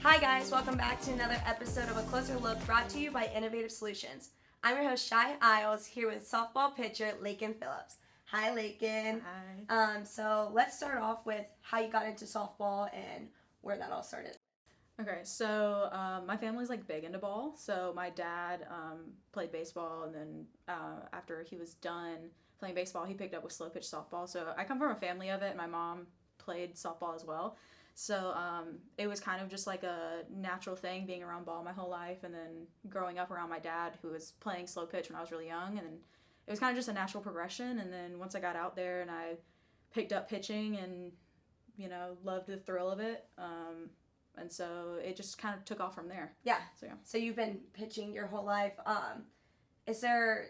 Hi guys, welcome back to another episode of A Closer Look brought to you by Innovative Solutions. I'm your host Shy Isles here with softball pitcher Lakyn Phillips. Hi Lakyn. Hi. So let's start off with how you got into softball and where that all started. Okay, so my family's like big into ball. So my dad played baseball, and then after he was done playing baseball, he picked up with slow pitch softball. So I come from a family of it. My mom played softball as well. So it was kind of just like a natural thing being around ball my whole life, and then growing up around my dad who was playing slow pitch when I was really young, and it was kind of just a natural progression. And then once I got out there and I picked up pitching and loved the thrill of it. And so it just kind of took off from there. Yeah. So you've been pitching your whole life. Is there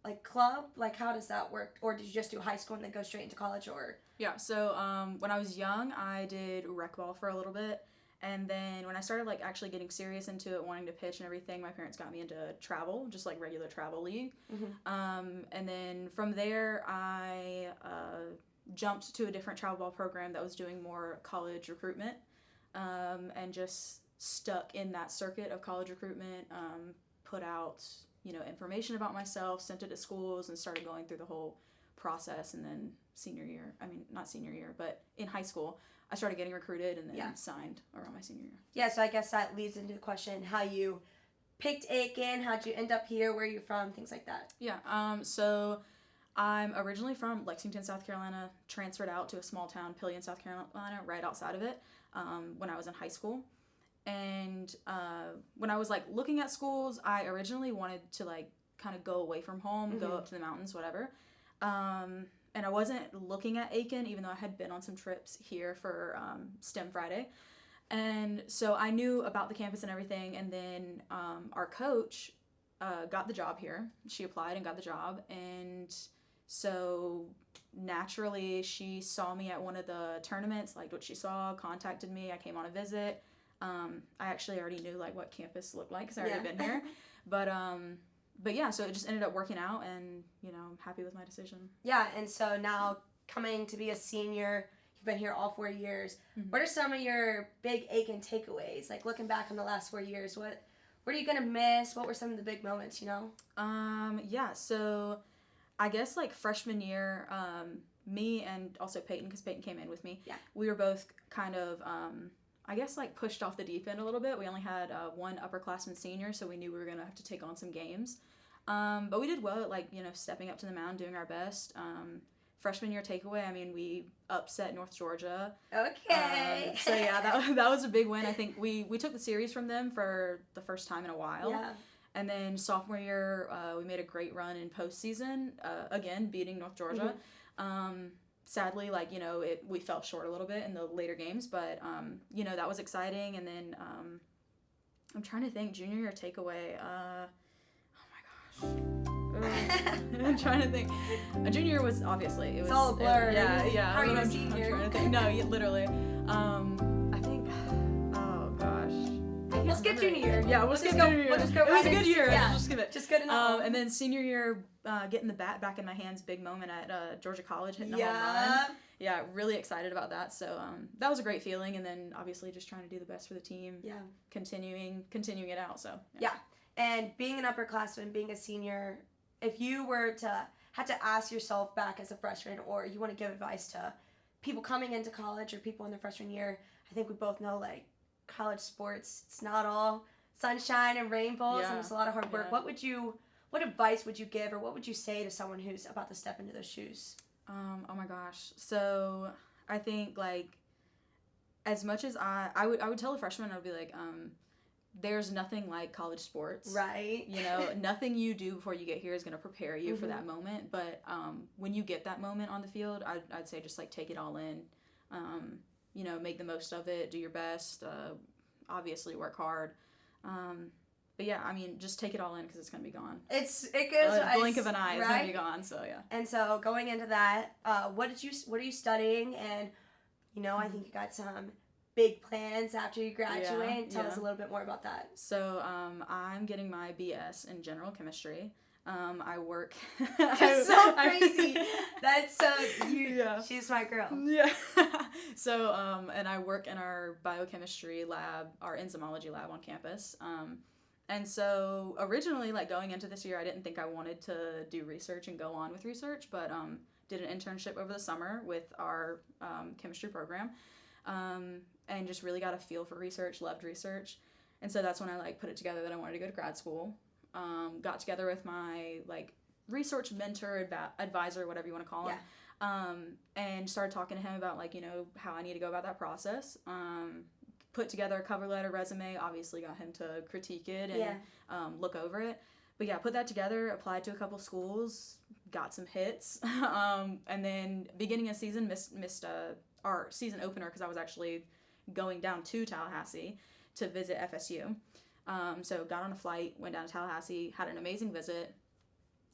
like club? Like how does that work? Or did you just do high school and then go straight into college? Or Yeah. So when I was young, I did rec ball for a little bit, and then when I started like actually getting serious into it, wanting to pitch and everything, my parents got me into travel, just like regular travel league. And then from there, I jumped to a different travel ball program that was doing more college recruitment. And just stuck in that circuit of college recruitment, put out, information about myself, sent it to schools, and started going through the whole process. And then not senior year, but in high school, I started getting recruited and then signed around my senior year. Yeah, so I guess that leads into the question, how you picked Aiken, how'd you end up here, where are you from, things like that. Yeah, so I'm originally from Lexington, South Carolina, transferred out to a small town, Pillion, South Carolina, right outside of it, when I was in high school. And when I was like looking at schools, I originally wanted to like kind of go away from home, go up to the mountains, whatever. And I wasn't looking at Aiken, even though I had been on some trips here for STEM Friday. And so I knew about the campus and everything. And then our coach got the job here. She applied and got the job. And so naturally, she saw me at one of the tournaments, liked what she saw, contacted me. I came on a visit. I actually already knew like what campus looked like because I already been here. But yeah, so it just ended up working out, and I'm happy with my decision. Yeah, and so now coming to be a senior, you've been here all 4 years. What are some of your big Aiken takeaways? Like looking back on the last 4 years, what are you gonna miss? What were some of the big moments? Yeah. So I guess like freshman year, me and also Peyton, because Peyton came in with me. Yeah. We were both kind of, I guess like pushed off the deep end a little bit. We only had one upperclassman senior, so we knew we were gonna have to take on some games. But we did well at like stepping up to the mound, doing our best. Freshman year takeaway, we upset North Georgia. Okay. So yeah, that was a big win. I think we took the series from them for the first time in a while. Yeah. And then sophomore year, we made a great run in postseason, again, beating North Georgia. Sadly, we fell short a little bit in the later games, but, that was exciting. And then I'm trying to think, junior year takeaway, oh my gosh. I'm trying to think. A junior year was obviously, it's all a blur. Yeah. How are you a senior? I'm trying to think. No, literally. I think, oh gosh. We'll skip junior year. Yeah, we'll skip junior year. We'll just go it was a good year. Yeah. Just skip it. Just good enough. And then senior year, getting the bat back in my hands, big moment at Georgia College, hitting a home run. Yeah, really excited about that. So that was a great feeling. And then obviously just trying to do the best for the team. Yeah. Continuing it out. So yeah. And being an upperclassman, being a senior, if you were to had to ask yourself back as a freshman, or you want to give advice to people coming into college or people in their freshman year, I think we both know like college sports, it's not all sunshine and rainbows, and it's a lot of hard work. What advice would you give, or what would you say to someone who's about to step into those shoes? Oh my gosh. So I think like as much as I would tell a freshman, I would be like, there's nothing like college sports. Right. Nothing you do before you get here is going to prepare you for that moment. But when you get that moment on the field, I'd say just like take it all in. Make the most of it, do your best, obviously work hard. But yeah, just take it all in because it's going to be gone. It goes a blink of an eye, it's going to be gone, so yeah. And so going into that, what are you studying? And, I think you got some big plans after you graduate. Tell us a little bit more about that. So I'm getting my BS in general chemistry. I work. That's so crazy. That's so Yeah. She's my girl. Yeah. So, and I work in our biochemistry lab, our enzymology lab on campus. And so originally, like going into this year, I didn't think I wanted to do research and go on with research, but did an internship over the summer with our chemistry program, and just really got a feel for research, loved research. And so that's when I like put it together that I wanted to go to grad school. Got together with my like research mentor, advisor, whatever you want to call him. And started talking to him about like, you know, how I need to go about that process. Put together a cover letter, resume, obviously got him to critique it and look over it. But yeah, put that together, applied to a couple schools, got some hits. And then beginning of season, missed our season opener because I was actually going down to Tallahassee to visit FSU. So got on a flight, went down to Tallahassee, had an amazing visit.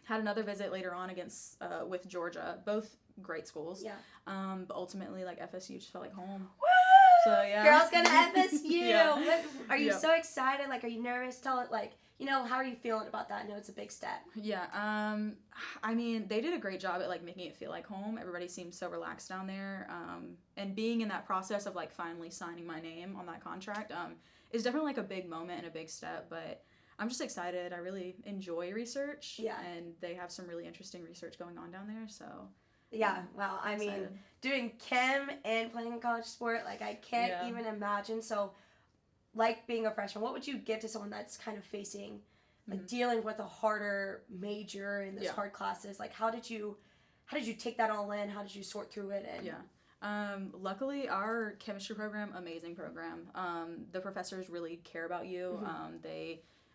Had another visit later on against with Georgia, both great schools. Yeah. But ultimately, like FSU just felt like home. Woo! So yeah. Girls gonna FSU. Yeah. Are you so excited? Like, are you nervous? Tell it like, you know, how are you feeling about that? I know it's a big step. Yeah. I mean, they did a great job at like making it feel like home. Everybody seems so relaxed down there. And being in that process of like finally signing my name on that contract, is definitely like a big moment and a big step. But I'm just excited. I really enjoy research. Yeah. And they have some really interesting research going on down there. So. Yeah, wow. I mean, doing chem and playing a college sport, like, I can't even imagine. So, like, being a freshman, what would you give to someone that's kind of facing, like, dealing with a harder major in those hard classes? Like, how did you take that all in? How did you sort through it? And luckily, our chemistry program, amazing program. The professors really care about you.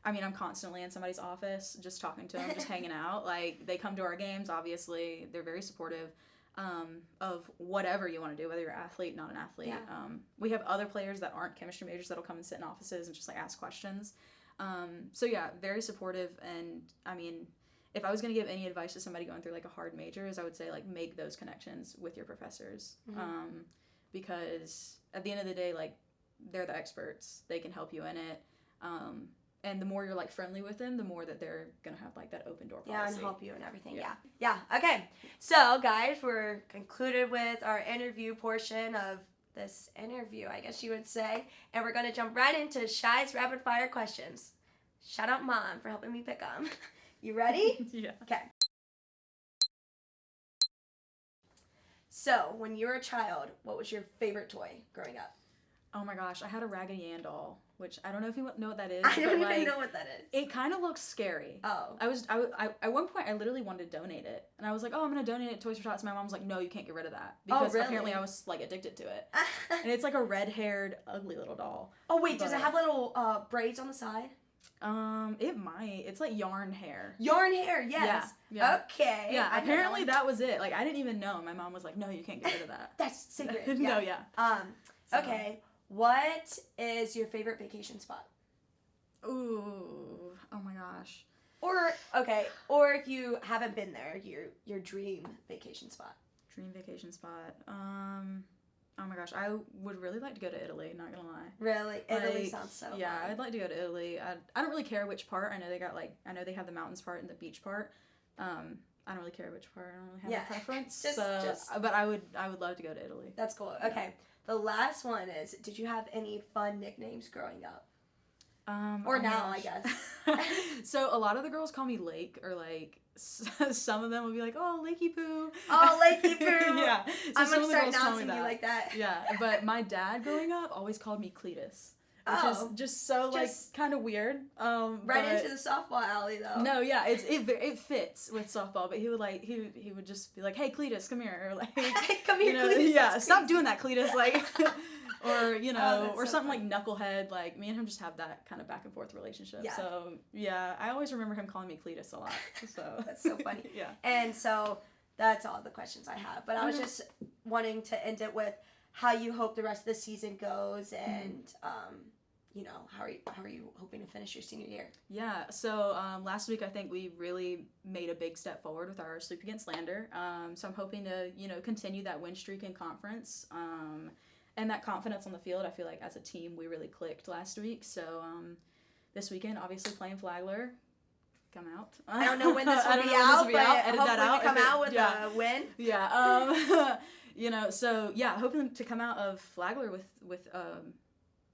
I'm constantly in somebody's office, just talking to them, just hanging out. Like, they come to our games, obviously. They're very supportive of whatever you want to do, whether you're an athlete, not an athlete. Yeah. We have other players that aren't chemistry majors that'll come and sit in offices and just, like, ask questions. So, yeah, very supportive. And, I mean, if I was going to give any advice to somebody going through, like, a hard majors, I would say, like, make those connections with your professors. Because at the end of the day, like, they're the experts. They can help you in it. And the more you're, like, friendly with them, the more that they're going to have, like, that open door policy. Yeah, and help you and everything. Yeah. Okay. So, guys, we're concluded with our interview portion of this interview, I guess you would say. And we're going to jump right into Shy's rapid fire questions. Shout out Mom for helping me pick them. You ready? Yeah. Okay. So, when you were a child, what was your favorite toy growing up? Oh my gosh, I had a Raggedy Ann doll, which I don't know if you know what that is. I don't even know what that is. It kind of looks scary. Oh. I at one point I literally wanted to donate it, and I was like, oh, I'm gonna donate it to Toys for Tots. My mom was like, no, you can't get rid of that because apparently I was like addicted to it. And it's like a red-haired, ugly little doll. Oh wait, does it have little braids on the side? It might. It's like yarn hair. Yarn hair, yes. Yeah. Okay. Yeah. Apparently that was it. Like I didn't even know. My mom was like, no, you can't get rid of that. That's secret. Yeah. No, yeah. Okay. What is your favorite vacation spot? Ooh, oh my gosh. Or if you haven't been there, your dream vacation spot. Dream vacation spot. Oh my gosh, I would really like to go to Italy, not gonna lie. Really? Italy sounds so yeah, fun. I'd like to go to Italy. I don't really care which part. I know they have the mountains part and the beach part. I don't really care which part. I don't really have a preference. But I would love to go to Italy. That's cool. Yeah. Okay. The last one is, did you have any fun nicknames growing up? Or now, I guess. So a lot of the girls call me Lake, or like some of them will be like, oh, Lakey Poo. Oh, Lakey Poo. Yeah. So I'm going to start announcing you like that. Yeah, but my dad growing up always called me Cletus. Which is just so, like, kind of weird. Right into the softball alley, though. No, yeah, it fits with softball, but he would, like, he would just be like, hey, Cletus, come here. Or, like, come here, Cletus. Yeah, stop doing that, Cletus. Like, or, or so something like Knucklehead. Like, me and him just have that kind of back and forth relationship. Yeah. So, yeah, I always remember him calling me Cletus a lot. So That's so funny. Yeah. And so, that's all the questions I have. But I was just wanting to end it with how you hope the rest of the season goes, and how are you hoping to finish your senior year? Yeah, so last week I think we really made a big step forward with our sweep against Lander. So I'm hoping to continue that win streak in conference, and that confidence on the field. I feel like as a team we really clicked last week. So this weekend, obviously playing Flagler, come out. I don't know when this will be out, but hopefully we come out with a win. Yeah. So yeah, hoping to come out of Flagler with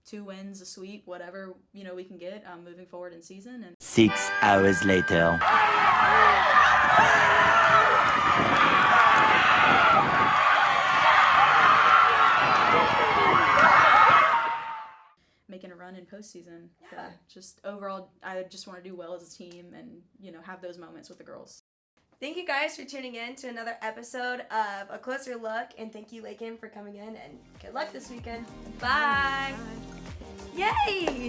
2 wins, a sweep, whatever, we can get moving forward in season. And 6 hours later. making a run in postseason. Yeah. But just overall, I just want to do well as a team and, have those moments with the girls. Thank you guys for tuning in to another episode of A Closer Look, and thank you, Lakyn, for coming in, and good luck this weekend. Bye. Bye. Yay!